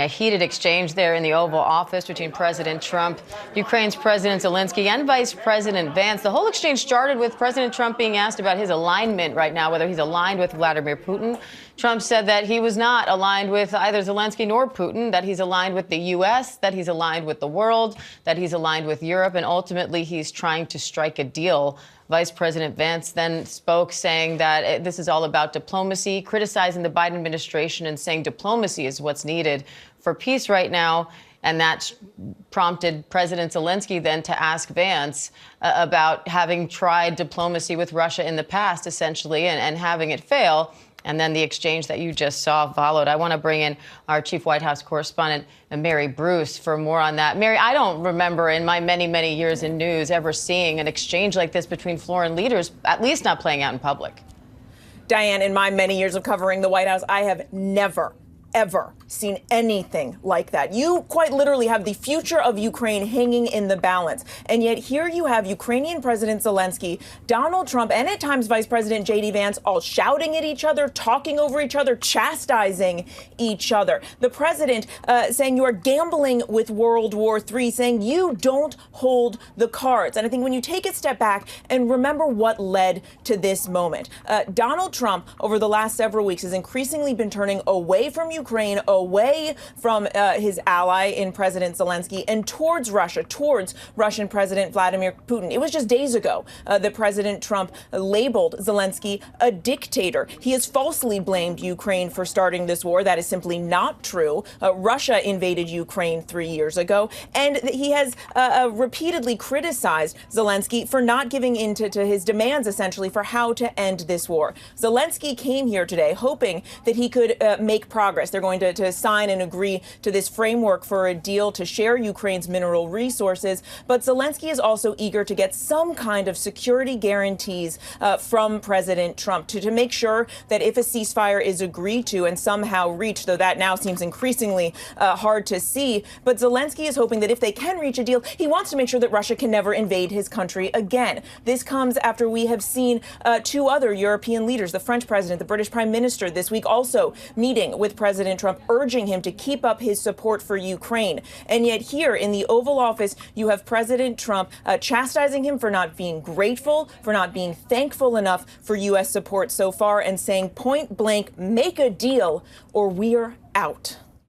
A heated exchange there in the Oval Office between President Trump, Ukraine's President Zelenskyy, and Vice President Vance. The whole exchange started with President Trump being asked about his alignment right now, whether he's aligned with Vladimir Putin. Trump said that he was not aligned with either Zelenskyy nor Putin, that he's aligned with the U.S., that he's aligned with the world, that he's aligned with Europe, and ultimately he's trying to strike a deal. Vice President Vance then spoke, saying that this is all about diplomacy, criticizing the Biden administration and saying diplomacy is what's needed for peace right now. And that prompted President Zelenskyy then to ask Vance about having tried diplomacy with Russia in the past, essentially, and having it fail. And then the exchange that you just saw followed. I want to bring in our chief White House correspondent, Mary Bruce, for more on that. Mary, I don't remember in my many, many years in news ever seeing an exchange like this between foreign leaders, at least not playing out in public. Diane, in my many years of covering the White House, I have never, ever seen anything like that. You quite literally have the future of Ukraine hanging in the balance. And yet here you have Ukrainian President Zelenskyy, Donald Trump, and at times Vice President J.D. Vance all shouting at each other, talking over each other, chastising each other. The president saying you are gambling with World War III, saying you don't hold the cards. And I think when you take a step back and remember what led to this moment, Donald Trump over the last several weeks has increasingly been turning away from Ukraine, away from his ally in President Zelenskyy, and towards Russia, towards Russian President Vladimir Putin. It was just days ago that President Trump labeled Zelenskyy a dictator. He has falsely blamed Ukraine for starting this war. That is simply not true. Russia invaded Ukraine 3 years ago, and he has repeatedly criticized Zelenskyy for not giving in to his demands, essentially, for how to end this war. Zelenskyy came here today hoping that he could make progress. They're going to sign and agree to this framework for a deal to share Ukraine's mineral resources. But Zelenskyy is also eager to get some kind of security guarantees from President Trump to make sure that if a ceasefire is agreed to and somehow reached, though that now seems increasingly hard to see, but Zelenskyy is hoping that if they can reach a deal, he wants to make sure that Russia can never invade his country again. This comes after we have seen two other European leaders, the French president, the British prime minister, this week also meeting with President Trump, urging him to keep up his support for Ukraine. And yet here in the Oval Office, you have President Trump chastising him for not being grateful, for not being thankful enough for U.S. support so far, and saying point blank, make a deal or we're out.